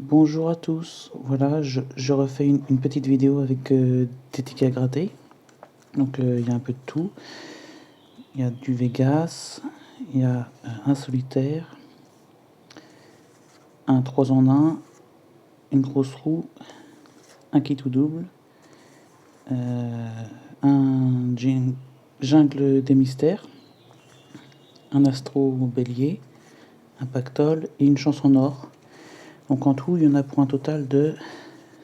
Bonjour à tous, voilà, je refais une petite vidéo avec des tickets à gratter. Donc il y a un peu de tout. Il y a du Vegas, il y a un solitaire, un 3 en 1, une grosse roue, un kit ou double, un jungle des mystères, un astro bélier, un pactole et une chance en or. Donc en tout, il y en a pour un total de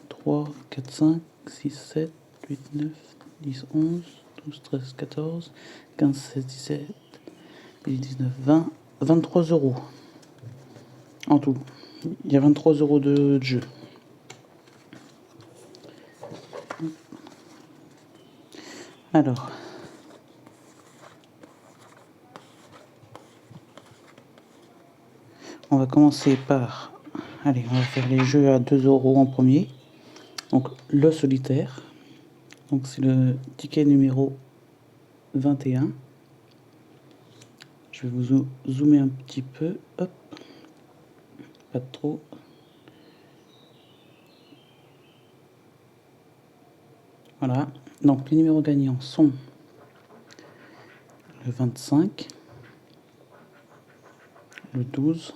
3, 4, 5, 6, 7, 8, 9, 10, 11, 12, 13, 14, 15, 16, 17, 19, 20, 23 euros en tout. Il y a 23 euros de jeu. Alors, on va commencer par... Allez, on va faire les jeux à 2 euros en premier. Donc, le solitaire. Donc, c'est le ticket numéro 21. Je vais vous zoomer un petit peu. Hop. Pas trop. Voilà. Donc, les numéros gagnants sont le 25, le 12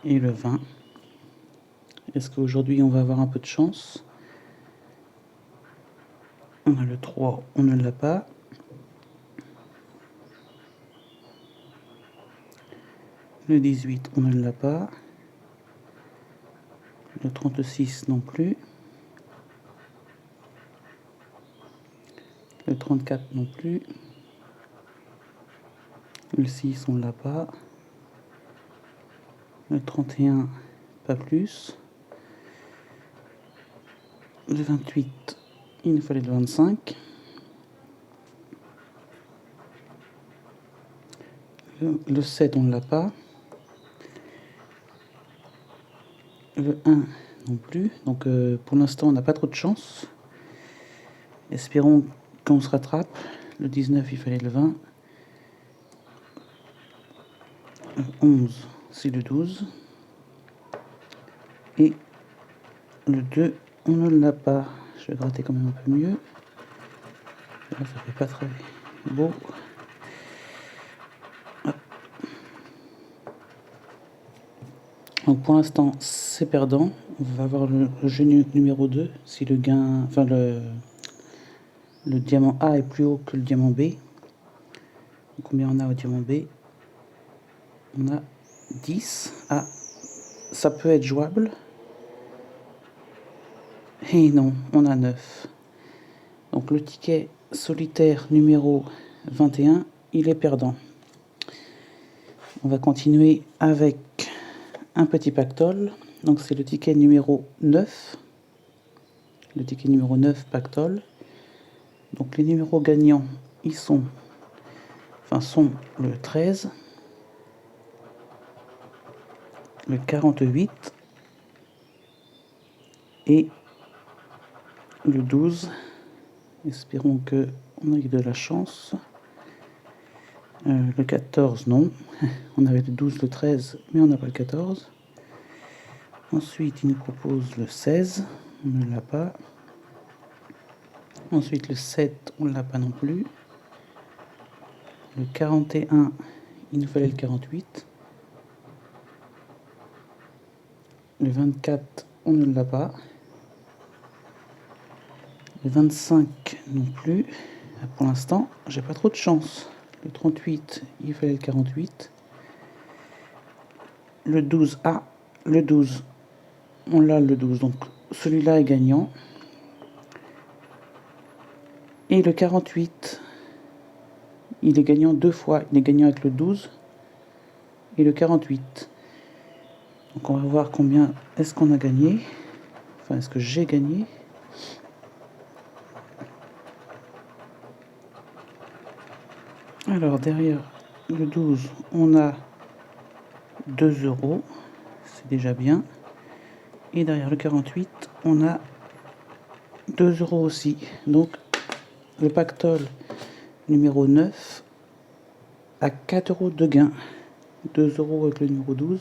et le 20. Est-ce qu'aujourd'hui on va avoir un peu de chance? On a le 3, on ne l'a pas. Le 18, on ne l'a pas. Le 36 non plus. Le 34 non plus. Le 6, on ne l'a pas. Le 31, pas plus. Le 28, il nous fallait le 25. Le 7, on ne l'a pas. Le 1 non plus. Donc pour l'instant, on n'a pas trop de chance. Espérons qu'on se rattrape. Le 19, il fallait le 20. Le 11, c'est le 12. Et le 2, on ne l'a pas. Je vais gratter quand même un peu mieux. Là, ça fait pas très beau. Hop. Donc pour l'instant, c'est perdant. On va avoir le jeu numéro 2. Si le gain, enfin le diamant A est plus haut que le diamant B. Donc combien on a au diamant B? On a 10. Ah, ça peut être jouable. Et non, on a 9. Donc le ticket solitaire numéro 21, il est perdant. On va continuer avec un petit pactole. Donc c'est le ticket numéro 9. Le ticket numéro 9 pactole. Donc les numéros gagnants, ils sont le 13, le 48 et le 12. Espérons que on ait de la chance. Le 14, non. On avait le 12, le 13, mais on n'a pas le 14. Ensuite, il nous propose le 16. On ne l'a pas. Ensuite, le 7, on ne l'a pas non plus. Le 41, il nous fallait le 48. Le 24, on ne l'a pas. Le 25 non plus. Pour l'instant, j'ai pas trop de chance. Le 38, il fallait le 48. Le 12, ah, le 12, on l'a le 12, donc celui-là est gagnant. Et le 48, il est gagnant deux fois. Il est gagnant avec le 12 et le 48. Donc on va voir combien est-ce qu'on a gagné. Enfin, est-ce que j'ai gagné? Alors derrière le 12, on a 2 euros. C'est déjà bien. Et derrière le 48, on a 2 euros aussi. Donc le pactole numéro 9 à 4 euros de gain. 2 euros avec le numéro 12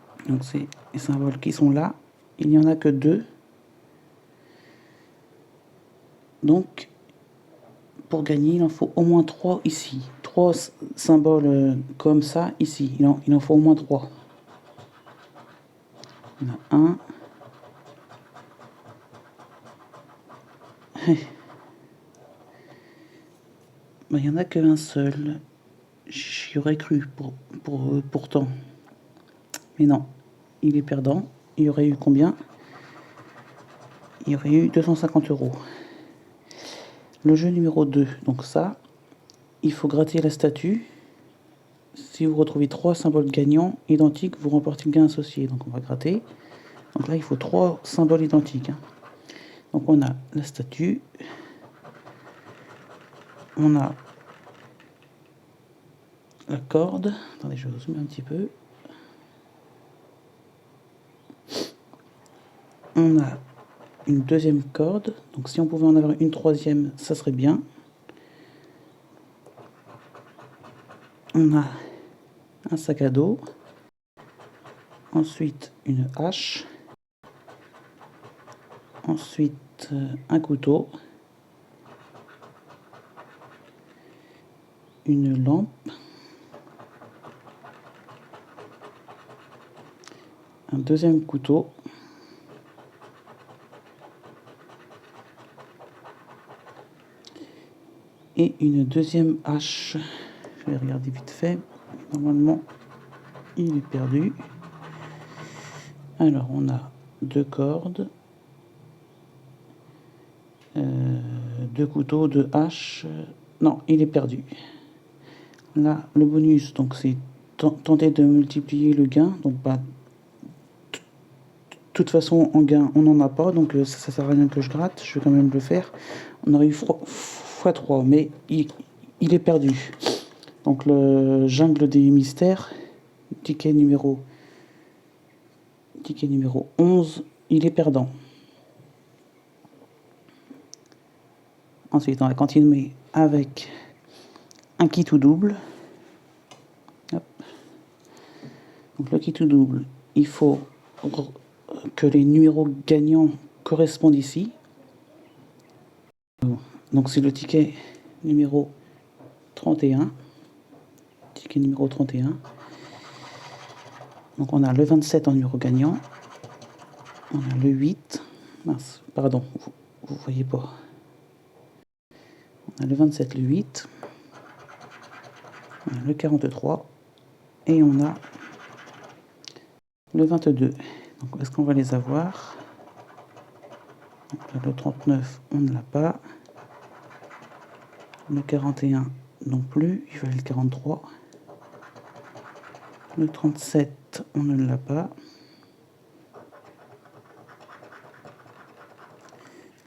Donc c'est les symboles qui sont là. Il n'y en a que 2. Donc pour gagner, il en faut au moins 3 ici. 3 symboles comme ça ici. Il en faut au moins 3. Il y en a un. Ben, il n'y en a qu'un seul. J'y aurais cru pourtant. Mais non, il est perdant. Il y aurait eu combien? Il y aurait eu 250 €. Le jeu numéro 2, donc ça, il faut gratter la statue. Si vous retrouvez 3 symboles gagnants identiques, vous remportez le gain associé. Donc on va gratter. Donc là, il faut 3 symboles identiques. Donc on a la statue. On a la corde. Attendez, je vais zoomer un petit peu. On a une deuxième corde. Donc si on pouvait en avoir une troisième, ça serait bien. On a un sac à dos. Ensuite, une hache. Ensuite, un couteau. Une lampe. Un deuxième couteau. Et une deuxième hache. Je vais regarder vite fait. Normalement, il est perdu. Alors, on a 2 cordes, 2 couteaux, 2 haches. Non, il est perdu. Là, le bonus, donc c'est tenter de multiplier le gain. Donc, bah, de toute façon, en gain, on n'en a pas. Donc, ça sert à rien que je gratte. Je vais quand même le faire. On aurait eu x3, mais il est perdu. Donc, le jungle des mystères, ticket numéro 11, il est perdant. Ensuite, on va continuer avec un kit ou double. Hop. Donc le kit ou double, il faut que les numéros gagnants correspondent ici. Donc c'est le ticket numéro 31. Ticket numéro 31. Donc on a le 27 en numéro gagnant. On a le 8. Mince, pardon, vous voyez pas. On a le 27, le 8. On a le 43. Et on a le 22. Donc est-ce qu'on va les avoir? Donc là, le 39, on ne l'a pas. Le 41 non plus, il fallait le 43. Le 37, on ne l'a pas.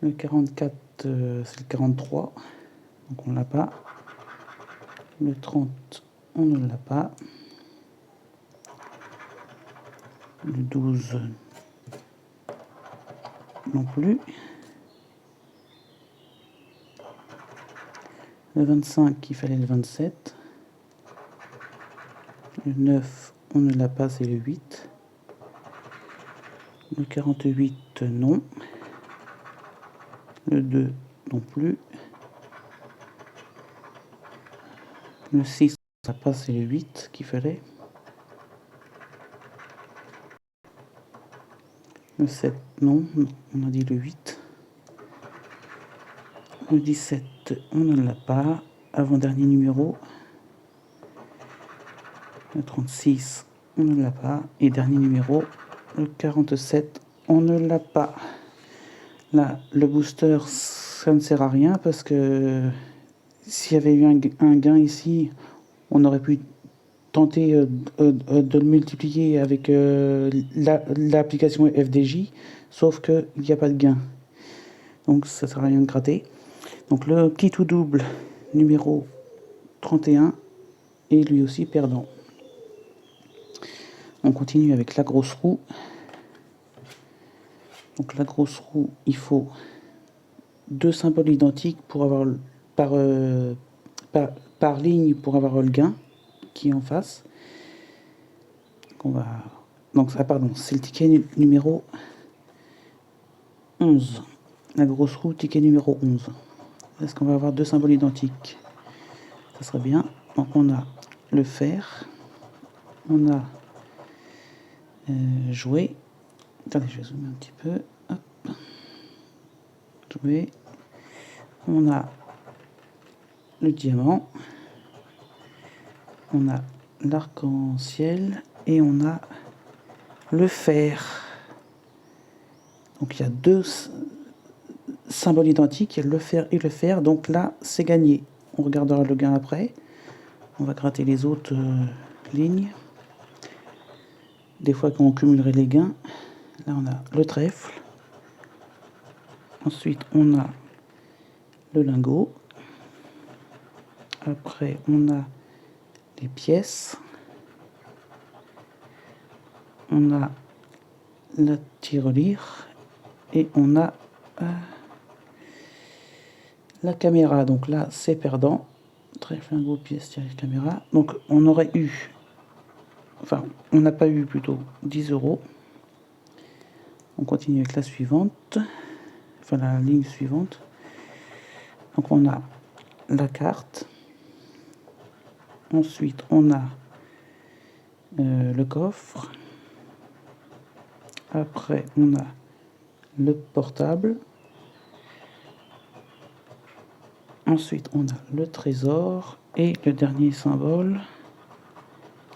Le 44, c'est le 43, donc on ne l'a pas. Le 30, on ne l'a pas. Le 12, non plus. Le 25, il fallait le 27. Le 9, on ne l'a pas, c'est le 8. Le 48, non. Le 2, non plus. Le 6, ça passe, c'est le 8 qu'il fallait. Le 7, non, on a dit le 8. Le 17, on ne l'a pas. Avant-dernier numéro. Le 36, on ne l'a pas. Et dernier numéro, le 47, on ne l'a pas. Là, le booster, ça ne sert à rien parce que s'il y avait eu un gain ici, on aurait pu tenter de le multiplier avec l'application FDJ, sauf qu'il n'y a pas de gain. Donc ça ne sert à rien de gratter. Donc le kit ou double numéro 31 est lui aussi perdant. On continue avec la grosse roue. Donc la grosse roue, il faut 2 symboles identiques pour avoir par ligne pour avoir le gain qui est en face. Donc on va Donc, ça, pardon, c'est le ticket numéro 11. La grosse roue, ticket numéro 11. Est-ce qu'on va avoir deux symboles identiques? Ça serait bien. Donc, on a le fer. On a joué. Attendez, je vais zoomer un petit peu. Hop. Joué. On a le diamant. On a l'arc-en-ciel. Et on a le fer. Donc, il y a deux symboles identiques. Il y a le fer et le fer. Donc là, c'est gagné. On regardera le gain après. On va gratter les autres lignes. Des fois, quand on cumulerait les gains, là, on a le trèfle. Ensuite, on a le lingot. Après, on a les pièces. On a la tirelire. Et on a la caméra. Donc là, c'est perdant. Trèfle, lingot, pièce, tirelire, caméra. Donc, on aurait eu... Enfin, on n'a pas eu plutôt 10 €. On continue avec la suivante. Enfin, la ligne suivante. Donc, on a la carte. Ensuite, on a le coffre. Après, on a le portable. Ensuite, on a le trésor. Et le dernier symbole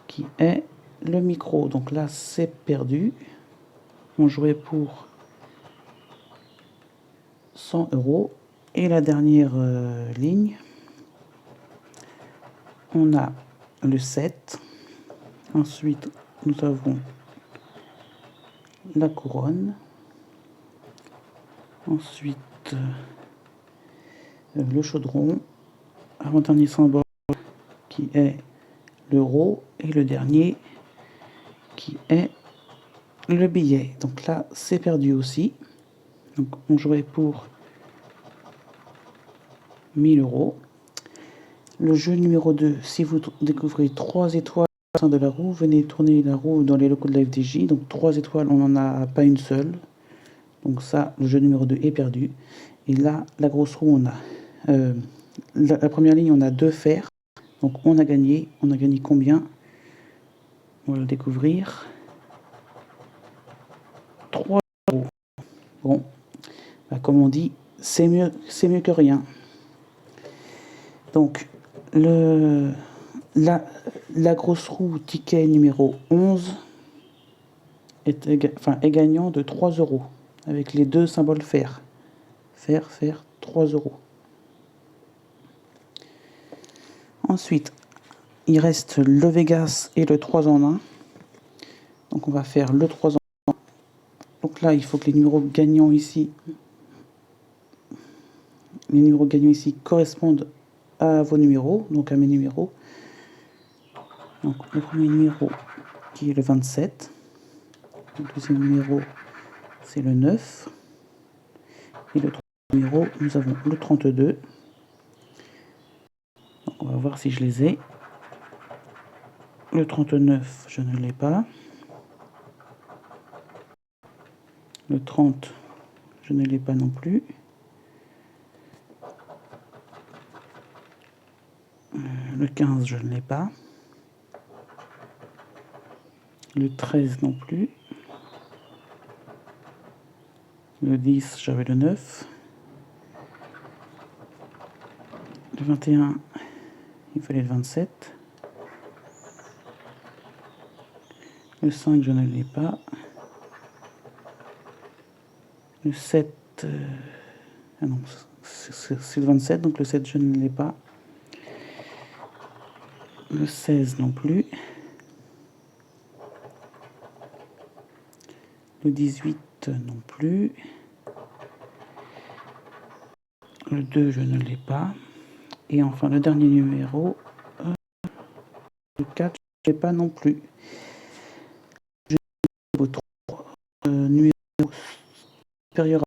qui est le micro. Donc là, c'est perdu. On jouait pour 100 €. Et la dernière ligne, on a le 7. Ensuite, nous avons la couronne. Ensuite, le chaudron. Avant-dernier symbole qui est l'euro. Et le dernier qui est le billet. Donc là, c'est perdu aussi. Donc on jouait pour 1000 €. Le jeu numéro 2, si vous découvrez 3 étoiles au sein de la roue, venez tourner la roue dans les locaux de la FDJ. Donc 3 étoiles, on n'en a pas une seule. Donc ça, le jeu numéro 2 est perdu. Et là, la grosse roue, on a... la première ligne, on a 2 fers. Donc on a gagné. On a gagné combien? On va le découvrir. 3 €. Bon, bah, comme on dit, c'est mieux que rien. Donc, la grosse roue ticket numéro 11 est gagnant de 3 € avec les deux symboles fer. Fer, 3 €. Ensuite, il reste le Vegas et le 3 en 1. Donc, on va faire le 3 en 1. Donc là, il faut que les numéros gagnants ici correspondent à vos numéros, donc à mes numéros. Donc le premier numéro qui est le 27. Le deuxième numéro, c'est le 9. Et le troisième numéro, nous avons le 32. Donc on va voir si je les ai. Le 39, je ne l'ai pas. Le 30, je ne l'ai pas non plus. Le 15, je ne l'ai pas. Le 13 non plus. Le 10, j'avais le 9. Le 21, il fallait le 27. Le 5, je ne l'ai pas. Le 7, ah non, c'est le 27, donc le 7, je ne l'ai pas. Le 16 non plus. Le 18 non plus. Le 2, je ne l'ai pas. Et enfin, le dernier numéro, le 4, je ne l'ai pas non plus. Je vais au 3 numéro supérieur